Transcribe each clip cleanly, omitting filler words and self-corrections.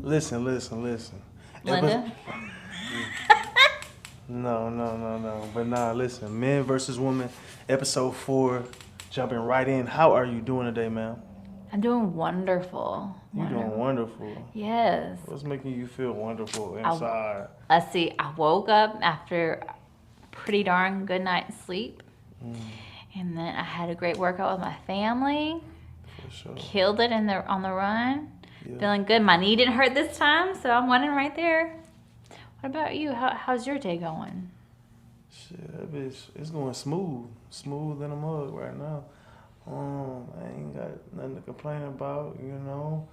Listen. Linda? No. But nah, listen. Men versus women, episode 4. Jumping right in. How are you doing today, ma'am? I'm doing wonderful. You doing wonderful. Yes. What's making you feel wonderful I, inside? let's see. I woke up after a pretty darn good night's sleep. And then I had a great workout with my family. For sure. Killed it on the run. Yeah. Feeling good. My knee didn't hurt this time, so I'm winning right there. What about you? How's your day going? Shit, that bitch, it's going smooth in a mug right now. I ain't got nothing to complain about, you know.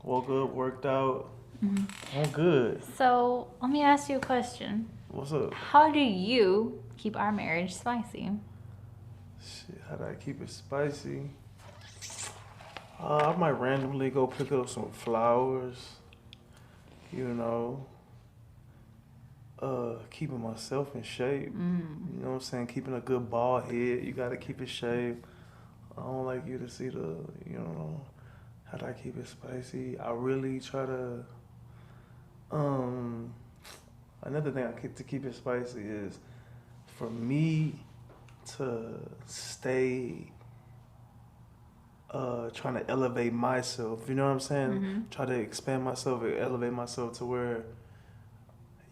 Woke up, worked out. I'm good. So let me ask you a question. What's up? How do you keep our marriage spicy? Shit, how do I keep it spicy? I might randomly go pick up some flowers, you know. Keeping myself in shape. You know what I'm saying? Keeping a good bald head. You gotta keep it shaved. I don't like you to see how do I keep it spicy? I really try to, another thing to keep it spicy is for me to stay trying to elevate myself. You know what I'm saying? Try to expand myself and elevate myself to where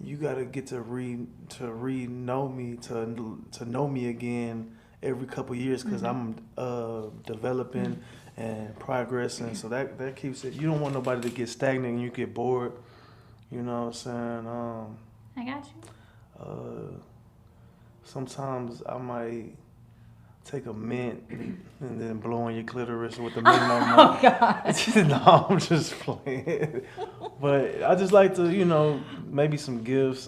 you gotta get to know me, to know me again every couple years, because I'm developing and progressing. So that keeps it. You don't want nobody to get stagnant and you get bored. You know what I'm saying? I got you. Sometimes I might take a mint and then blow on your clitoris with the mint on my. Oh God. No, I'm just playing. But I just like to, maybe some gifts,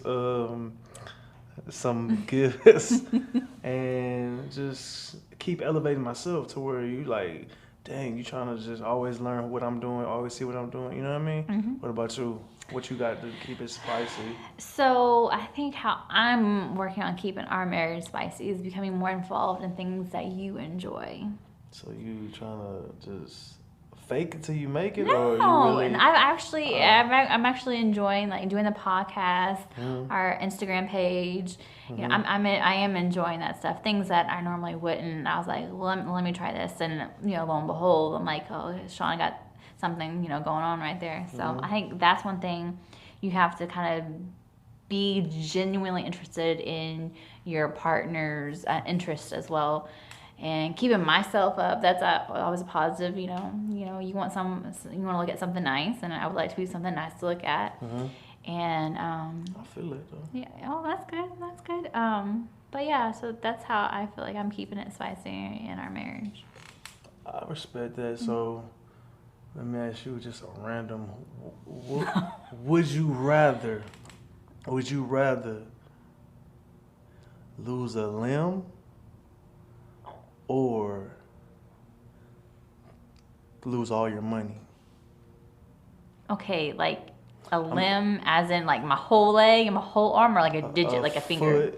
and just keep elevating myself to where you like, dang, you trying to just always learn what I'm doing, always see what I'm doing. You know what I mean? What about you? What you got to keep it spicy? So I think how I'm working on keeping our marriage spicy is becoming more involved in things that you enjoy. So you trying to just fake it till you make it, No, or you really? And I'm actually enjoying like doing the podcast, our Instagram page. You know, I am enjoying that stuff. Things that I normally wouldn't. I was like, well, let me try this, and lo and behold, I'm like, oh, Sean got something going on right there. So I think that's one thing you have to kind of be genuinely interested in your partner's interests as well. And keeping myself up, that's always a positive. You want you want to look at something nice, and I would like to be something nice to look at. And I feel it though. yeah, oh, that's good. But yeah, so that's how I feel like I'm keeping it spicy in our marriage. I respect that. So let me ask you just a random. Would you rather lose a limb or lose all your money? Okay, like a limb, as in like my whole leg and my whole arm, or like a digit, like a finger.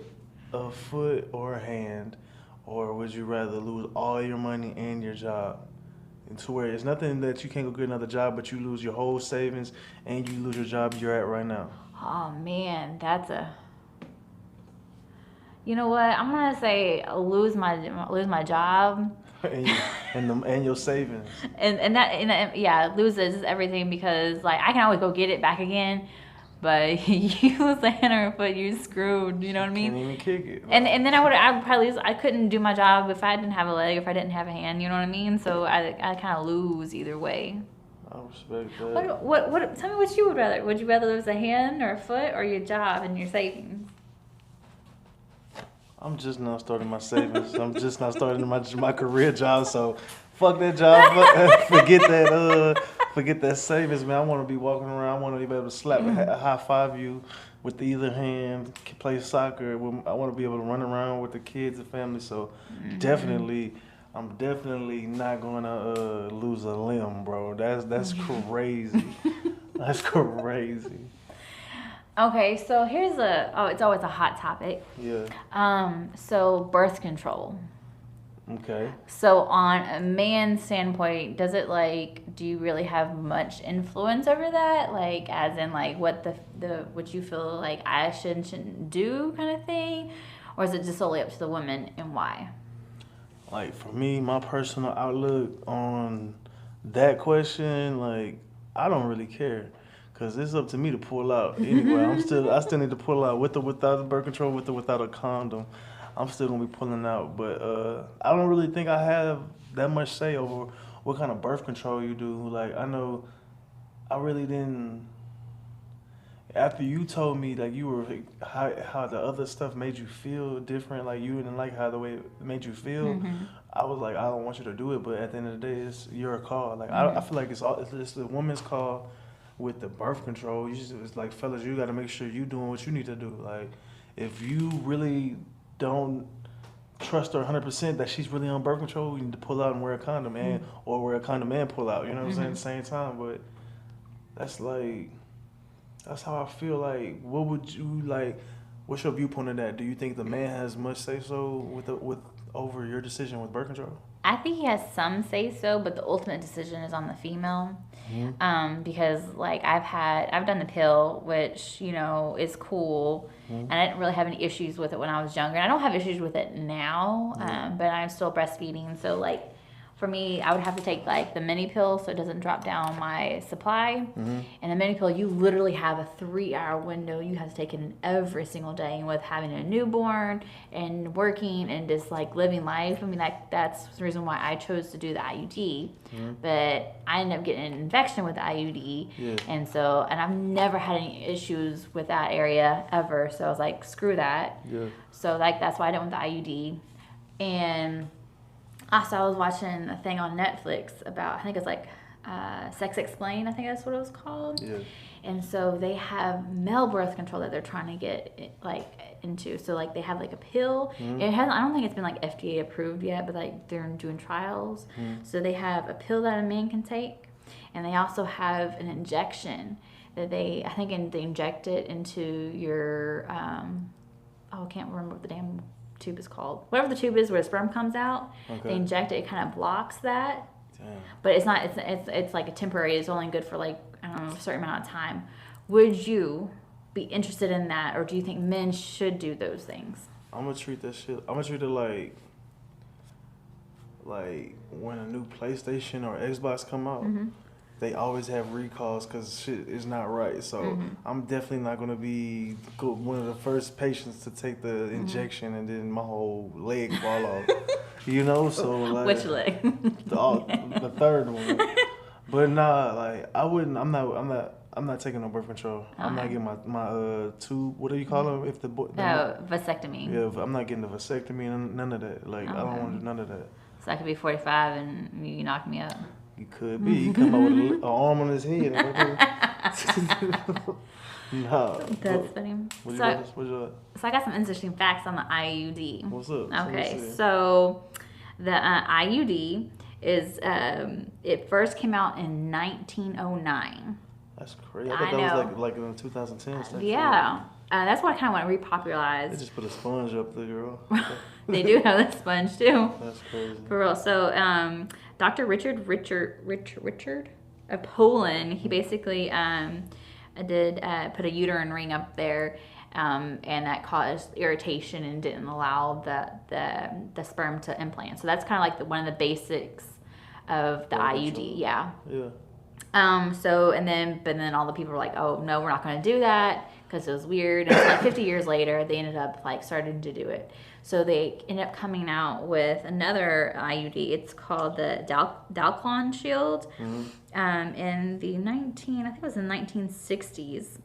A foot or a hand, or would you rather lose all your money and your job? And to where it's nothing that you can't go get another job, but you lose your whole savings and you lose your job you're at right now. Oh man, that's a. You know what? I'm gonna say lose my job. and your savings. And loses everything, because like I can always go get it back again, but you lose a hand or a foot, you're screwed. You know what I mean? Can't even kick it. And then I would probably lose. I couldn't do my job if I didn't have a leg, if I didn't have a hand. You know what I mean? So I kind of lose either way. I respect that. What? Tell me what you would rather. Would you rather lose a hand or a foot, or your job and your savings? I'm just now starting my savings. I'm just now starting my career job. So, fuck that job. Forget that savings, man. I want to be walking around. I want to be able to slap a high five you with either hand. Play soccer. I want to be able to run around with the kids and family. So, definitely, I'm definitely not gonna lose a limb, bro. That's crazy. That's crazy. Okay, so here's it's always a hot topic. Yeah. So birth control. Okay. So on a man's standpoint, does it do you really have much influence over that? Like as in like what what you feel like I shouldn't do kind of thing? Or is it just solely up to the woman and why? Like for me, my personal outlook on that question, like I don't really care, cause it's up to me to pull out anyway. I still need to pull out with or without the birth control, with or without a condom. I'm still gonna be pulling out, but I don't really think I have that much say over what kind of birth control you do. Like I know, I really didn't. After you told me like you were how the other stuff made you feel different, like you didn't like how the way it made you feel. I was like, I don't want you to do it, but at the end of the day, it's your call. Like I feel like it's the woman's call with the birth control. It's like fellas, you got to make sure you doing what you need to do. Like if you really don't trust her 100% that she's really on birth control, you need to pull out and wear a condom, or wear a condom and pull out. You know what I'm saying? At the same time, but that's like. That's how I feel. Like, what would you like? What's your viewpoint on that? Do you think the man has much say so with over your decision with birth control? I think he has some say so, but the ultimate decision is on the female. Because like I've done the pill, which is cool, and I didn't really have any issues with it when I was younger. And I don't have issues with it now, but I'm still breastfeeding, so like. For me, I would have to take like the mini pill so it doesn't drop down my supply. And the mini pill, you literally have a 3-hour window. You have to take it in every single day. And with having a newborn and working and just like living life, I mean, that's the reason why I chose to do the IUD. But I ended up getting an infection with the IUD. And I've never had any issues with that area ever. So I was like, screw that. So like that's why I didn't want the IUD. And also, I was watching a thing on Netflix about, I think it's like Sex Explained, I think that's what it was called. And so they have male birth control that they're trying to get like into. So like they have like a pill. It hasn't. I don't think it's been like FDA approved yet, but like they're doing trials. So they have a pill that a man can take, and they also have an injection that they inject it into your I can't remember what the damn tube is called. Whatever the tube is where the sperm comes out, they inject it. It kind of blocks that. But it's not. It's like a temporary. It's only good for like I don't know a certain amount of time. Would you be interested in that, or do you think men should do those things? I'm gonna treat that shit. I'm gonna treat it like when a new PlayStation or Xbox come out. They always have recalls because shit is not right. So I'm definitely not going to be one of the first patients to take the injection and then my whole leg fall off. So like which leg? The third one. But nah, like I wouldn't. I'm not taking no birth control. I'm not getting my tube. What do you call them? If the vasectomy. Yeah, I'm not getting the vasectomy. None of that. Like I don't want to do none of that. So I could be 45 and you knock me up. You could be. He come up with an arm on his head. No. That's funny. So I got some interesting facts on the IUD. What's up? Okay, so the IUD is it first came out in 1909. That's crazy. I thought that was like in 2010 stuff. Yeah. That's what I kind of want to repopularize. They just put a sponge up there, girl. They do have a sponge too. That's crazy. For real. So, Dr. Richard of Poland, he basically did put a uterine ring up there, and that caused irritation and didn't allow the sperm to implant. So that's kind of like one of the basics of the IUD. Yeah. But then all the people were like, oh no, we're not going to do that because it was weird. And like 50 years later, they ended up like starting to do it. So they ended up coming out with another IUD. It's called the Dalclon Shield. In the 1960s.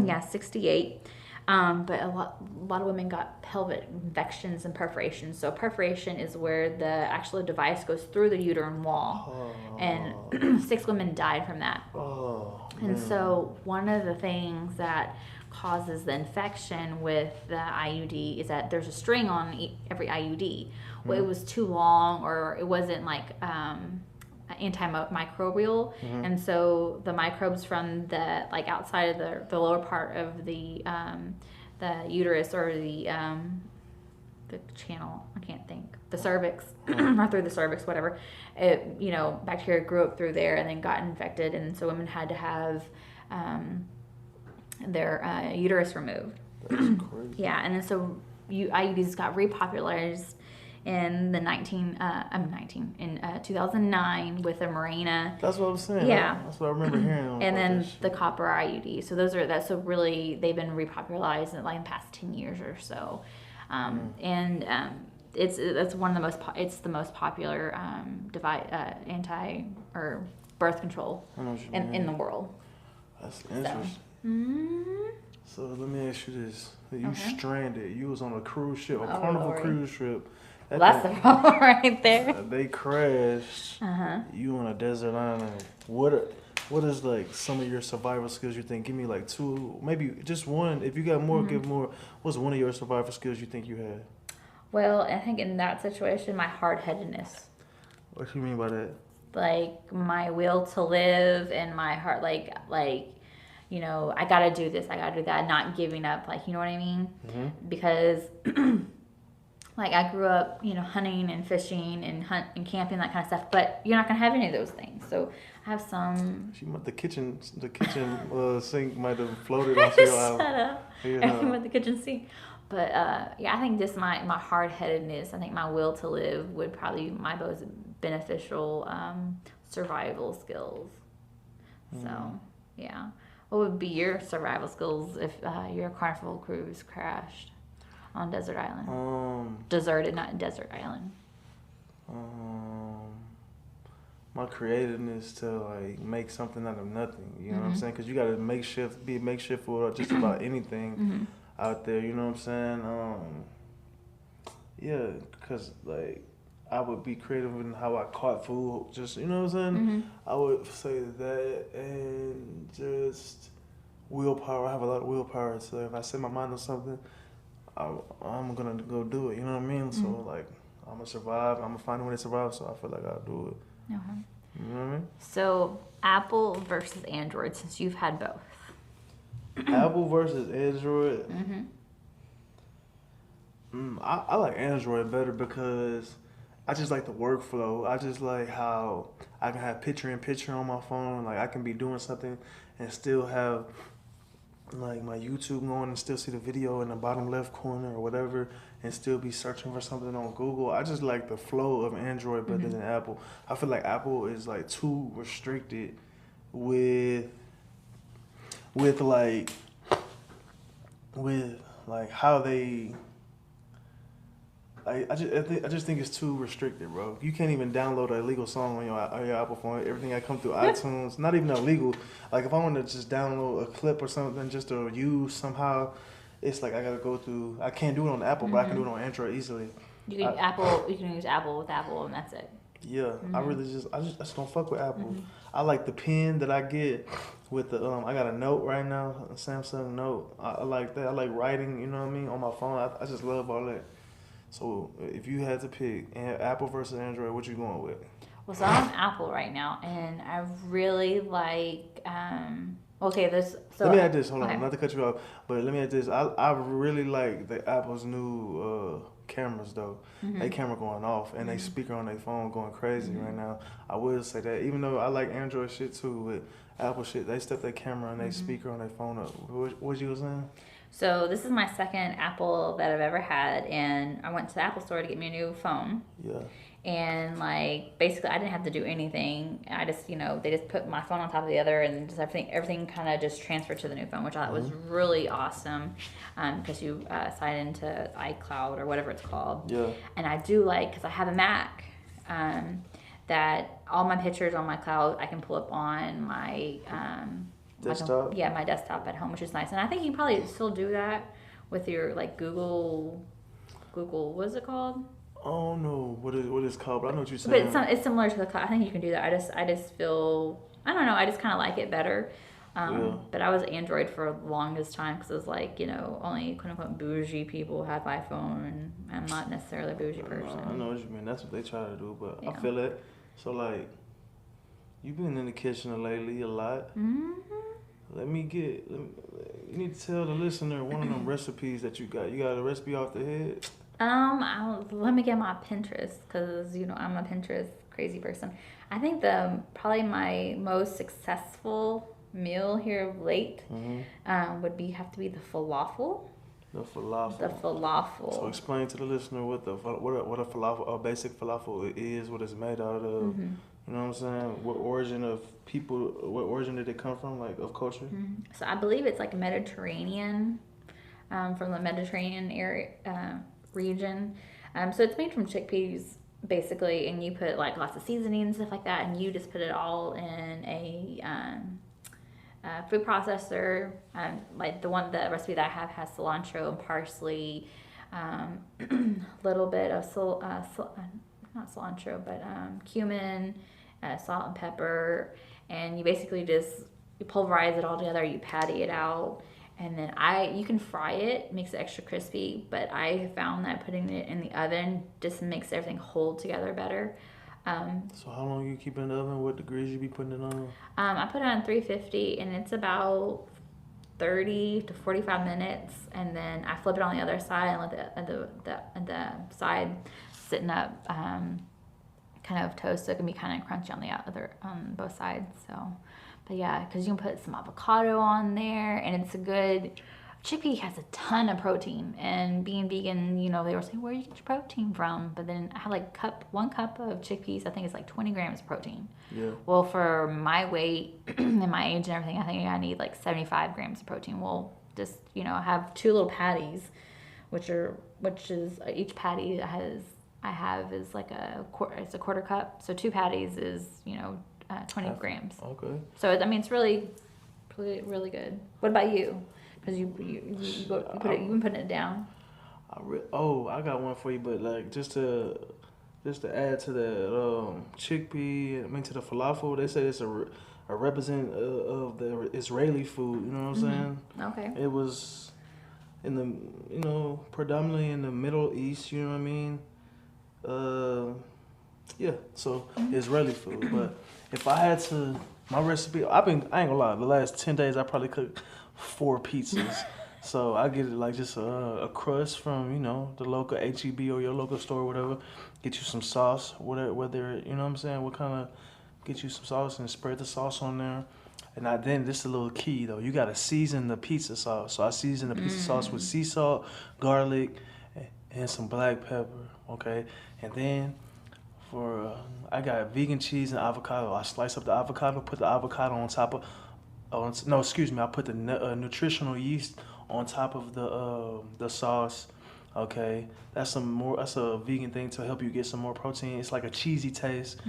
Yeah, 68. But a lot of women got pelvic infections and perforations. So perforation is where the actual device goes through the uterine wall. And 6 women died from that. And so one of the things that causes the infection with the IUD is that there's a string on every IUD. Well, it was too long, or it wasn't like antimicrobial, and so the microbes from the like outside of the lower part of the uterus or the the channel, I can't think, the cervix, or through the cervix, whatever. It, you know, bacteria grew up through there and then got infected, and so women had to have their uterus removed. That's crazy. Yeah, and then so IUDs got repopularized in 2009 with a Mirena. That's what I was saying. Yeah, that's what I remember hearing. And then the copper IUD. So that's really they've been repopularized in like the past 10 years or so, and it's one of the most it's the most popular anti or birth control in the world. That's interesting. So let me ask you this: you stranded. You was on a cruise ship, a Carnival cruise ship. That's the problem right there. They crashed. You on a desert island. What is like some of your survival skills you think? Give me like two, maybe just one. If you got more, give more. What's one of your survival skills you think you had? Well, I think in that situation, my hard-headedness. What do you mean by that? Like my will to live and my heart, like you know, I gotta do this, I gotta do that, not giving up. Like, you know what I mean? Because like I grew up, you know, hunting and fishing and camping, that kind of stuff. But you're not gonna have any of those things. So I have some. The kitchen sink might have floated off your island. Shut up. Yeah. With the kitchen sink. But yeah, I think just my hard-headedness. I think my will to live would probably be my most beneficial survival skills. So yeah, what would be your survival skills if your Carnival cruise crashed on desert island? Deserted, not desert island. My creativeness to like make something out of nothing. You know what I'm saying? Because you got to be makeshift for just about anything out there. You know what I'm saying? Yeah, because like I would be creative in how I caught food. Just, you know what I'm saying? I would say that, and just willpower. I have a lot of willpower. So if I set my mind on something, I'm gonna go do it. You know what I mean? So like, I'm gonna survive. I'm gonna find a way to survive. So I feel like I'll do it. You know what I mean? So Apple versus Android, since you've had both. Apple versus Android. I like Android better because I just like the workflow. I just like how I can have picture in picture on my phone. Like I can be doing something and still have like my YouTube going and still see the video in the bottom left corner or whatever, and still be searching for something on Google. I just like the flow of Android better than Apple. I feel like Apple is like too restricted with how they. I just think it's too restricted, bro. You can't even download an illegal song on your Apple phone. Everything that comes through iTunes, not even illegal. Like if I want to just download a clip or something just to use somehow, it's like I gotta go through. I can't do it on Apple, but I can do it on Android easily. You can use Apple with Apple, and that's it. Yeah, I just don't fuck with Apple. I like the pen that I get with the I got a Note right now, a Samsung Note. I like that. I like writing. You know what I mean, on my phone. I just love all that. So if you had to pick Apple versus Android, what you going with? Well, so I'm Apple right now, and I really like. Okay, this. So let me add this. Hold on, not to cut you off, but let me add this. I really like the Apple's new cameras though. They camera going off, and they speaker on their phone going crazy right now. I will say that, even though I like Android shit too, with Apple shit, they step their camera and they speaker on their phone up. What you was saying? So this is my second Apple that I've ever had, and I went to the Apple store to get me a new phone. Yeah. And like basically, I didn't have to do anything. I just, they just put my phone on top of the other, and just everything kind of just transferred to the new phone, which I thought was really awesome, because you sign into iCloud or whatever it's called. Yeah. And I do like, because I have a Mac, that all my pictures on my cloud I can pull up on my desktop? My desktop at home, which is nice. And I think you probably still do that with your like Google, what is it called? Oh no, what is called? But I know what you're saying. But it's similar to the cloud. I think you can do that. I just feel, I don't know, I just kind of like it better. But I was Android for the longest time because it was like, only quote unquote bougie people have iPhone, and I'm not necessarily a bougie person. I know what you mean. That's what they try to do, but I feel it. So like, you've been in the kitchen lately a lot. You need to tell the listener one of them recipes that you got. You got a recipe off the head? Let me get my Pinterest because I'm a Pinterest crazy person. I think probably my most successful meal here of late would have to be the falafel. The falafel. The falafel. So explain to the listener what a falafel, a basic falafel is, what it's made out of. You know what I'm saying? What origin did it come from, like of culture? So I believe it's like Mediterranean, from the Mediterranean area region. So it's made from chickpeas basically, and you put like lots of seasoning and stuff like that, and you just put it all in a food processor. Like the recipe that I have has cilantro and parsley, little bit of not cilantro, but cumin, salt and pepper, and you basically you pulverize it all together. You patty it out, and then you can fry it, makes it extra crispy. But I found that putting it in the oven just makes everything hold together better. So how long you keep it in the oven? What degrees you be putting it on? I put it on 350, and it's about 30 to 45 minutes, and then I flip it on the other side and let the side sitting up kind of toast, so it can be kind of crunchy on both sides. So, but yeah, because you can put some avocado on there, and it's a good. Chickpea has a ton of protein, and being vegan, they were saying, where do you get your protein from? But then I had like 1 cup of chickpeas, I think it's like 20 grams of protein. Yeah. Well, for my weight and my age and everything, I think I need like 75 grams of protein. Well, just, I have 2 little patties, which is each patty I have is like it's a quarter cup. So 2 patties is, 20 grams. Okay. So, I mean, it's really, really, really good. What about you? Because you been putting it down. I got one for you, but like just to add to the chickpea, to the falafel, they say it's a representative of the Israeli food. You know what I'm saying? Okay. It was in the predominantly in the Middle East. You know what I mean? Yeah. So Israeli food, but if I had to, my recipe, I ain't gonna lie. The last 10 days, I probably cooked 4 pizzas. So I get it like just a crust from, the local HEB or your local store or whatever. Get you some sauce, whether you know what I'm saying, get you some sauce and spread the sauce on there. And then this is a little key though. You gotta season the pizza sauce. So I season the pizza sauce with sea salt, garlic, and some black pepper. Okay, and then I got vegan cheese and avocado. I slice up the avocado, put the avocado on top of. I put the nutritional yeast on top of the sauce. Okay, that's a vegan thing to help you get some more protein. It's like a cheesy taste.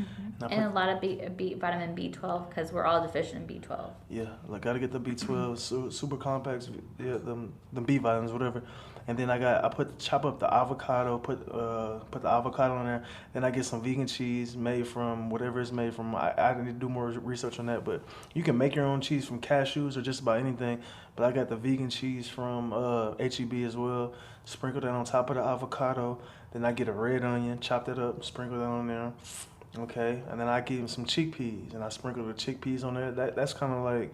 And a lot of vitamin B12 because we're all deficient in B12. Yeah, like gotta get the B12, super complex, yeah, them B vitamins, whatever. And then chop up the avocado, put the avocado in there. Then I get some vegan cheese made from whatever it's made from. I need to do more research on that, but you can make your own cheese from cashews or just about anything. But I got the vegan cheese from HEB as well. Sprinkle that on top of the avocado. Then I get a red onion, chop that up, sprinkle that on there. Okay, and then I give them some chickpeas, and I sprinkle the chickpeas on there. That's kind of like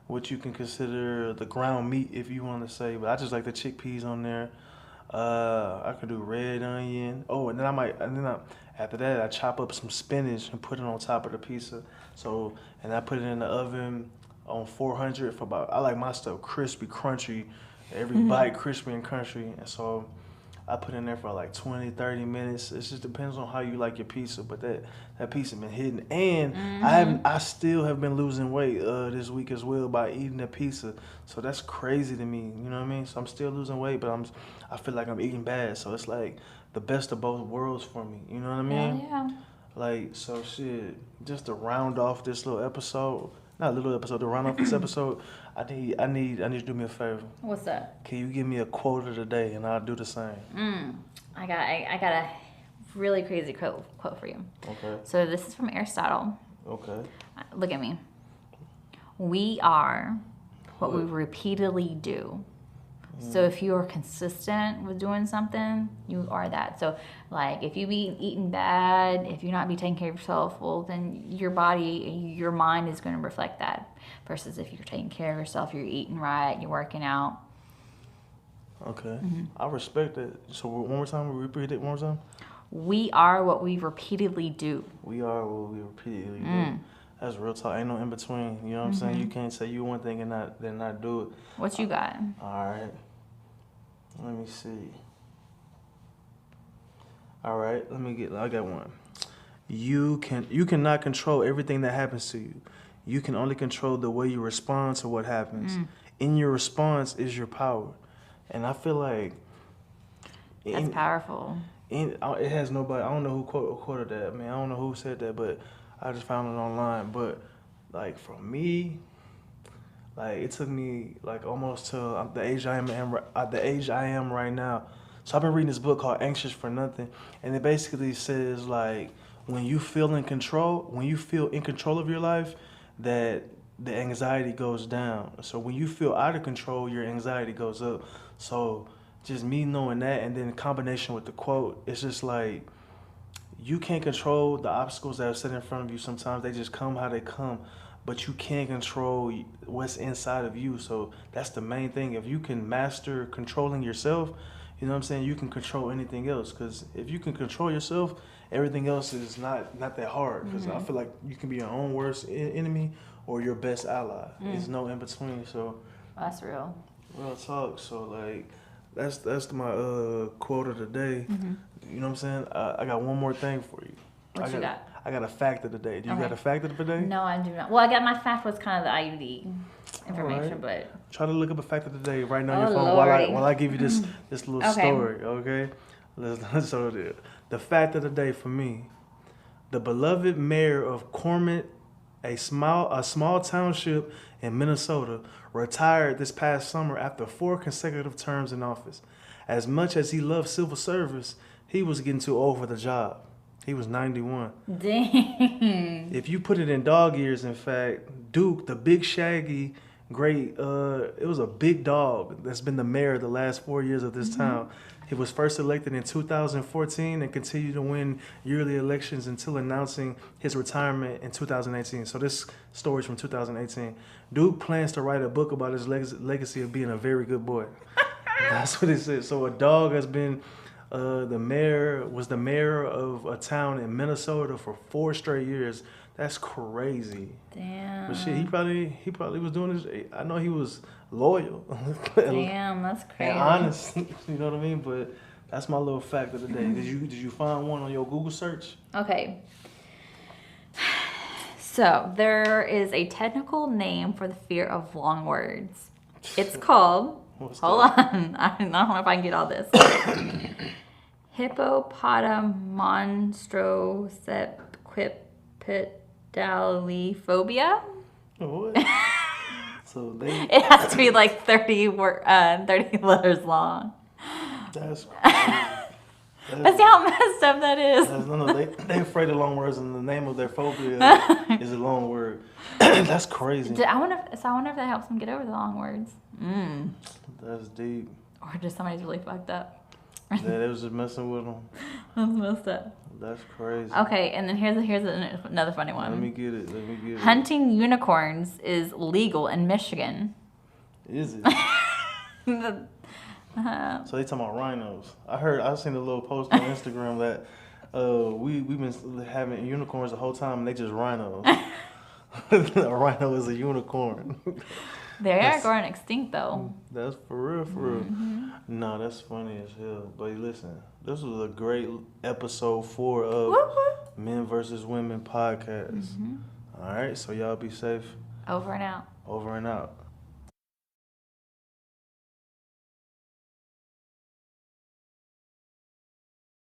what you can consider the ground meat, if you want to say. But I just like the chickpeas on there. I could do red onion. Oh, and then after that, I chop up some spinach and put it on top of the pizza. So, and I put it in the oven on 400 for I like my stuff crispy, crunchy, every bite crispy and crunchy. And so I put in there for like 20, 30 minutes. It just depends on how you like your pizza, but that pizza been hidden. And I still have been losing weight this week as well by eating the pizza. So that's crazy to me, you know what I mean? So I'm still losing weight, but I feel like I'm eating bad. So it's like the best of both worlds for me, you know what I mean? Yeah. Like, so shit, just to round off this little episode, not a little episode, to round off this episode, I need you to do me a favor. What's that? Can you give me a quote of the day, and I'll do the same. I got a really crazy quote for you. Okay. So this is from Aristotle. Okay. Look at me. We are what we repeatedly do. So if you are consistent with doing something, you are that. So like if you be eating bad, if you're not be taking care of yourself, well then your body, your mind is going to reflect that. Versus if you're taking care of yourself, you're eating right, you're working out. Okay. I respect it. So one more time, repeat it one more time. We are what we repeatedly do. We are what we repeatedly do. That's real talk. Ain't no in between. You know what I'm saying? You can't say you one thing and not do it. What you got? All right. Let me see. All right. I got one. You cannot control everything that happens to you. You can only control the way you respond to what happens. In your response is your power. And I feel like That's powerful. It has nobody. I don't know who quoted that. Man, I don't know who said that, but I just found it online. But like for me, like it took me like almost to the age I am right now. So I've been reading this book called Anxious for Nothing, and it basically says like when you feel in control of your life, that the anxiety goes down. So when you feel out of control, your anxiety goes up. So just me knowing that, and then in combination with the quote, it's just like you can't control the obstacles that are set in front of you. Sometimes they just come how they come, but you can't control what's inside of you. So that's the main thing. If you can master controlling yourself, you know what I'm saying, you can control anything else. Because if you can control yourself, everything else is not that hard. Because I feel like you can be your own worst enemy or your best ally. There's no in between. So that's real. Real talk. So like that's my quote of the day. You know what I'm saying? I got one more thing for you. What you got? I got a fact of the day. Do you got a fact of the day? No, I do not. Well, I got my fact was kind of the IUD information, but try to look up a fact of the day right now on your phone while I give you this little story. Okay, so the fact of the day for me: the beloved mayor of Cormant, a small township in Minnesota, retired this past summer after 4 consecutive terms in office. As much as he loved civil service, he was getting too old for the job. He was 91. Dang. If you put it in dog years, in fact, Duke, the big shaggy, great, it was a big dog that's been the mayor the last 4 years of this town. He was first elected in 2014 and continued to win yearly elections until announcing his retirement in 2018. So this story's from 2018. Duke plans to write a book about his legacy of being a very good boy. That's what it says. So a dog has been the mayor of a town in Minnesota for 4 straight years. That's crazy. Damn. But shit, he probably was doing this. I know he was loyal. Damn, that's crazy. And honest, you know what I mean? But that's my little fact of the day. Did you find one on your Google search? Okay. So there is a technical name for the fear of long words. It's called. Hold on. I don't know if I can get all this. Hippopotamonstrosepquipedalophobia. What? So It has to be like 30 letters long. That's crazy. But see how messed up that is. They afraid of long words, and the name of their phobia is a long word. That's crazy. I wonder if that helps them get over the long words. That's deep. Or just somebody's really fucked up. Yeah, they was just messing with them. That's messed up. That's crazy. Okay, and then here's another funny one. Let me get it. Hunting unicorns is legal in Michigan. Is it? So they talking about rhinos. I seen a little post on Instagram that we've been having unicorns the whole time, and they just rhinos. A rhino is a unicorn. They are going extinct though. That's for real. No, that's funny as hell. But listen, this was a great episode 4 of Men vs. Women podcast. All right, so y'all be safe. Over and out. Over and out.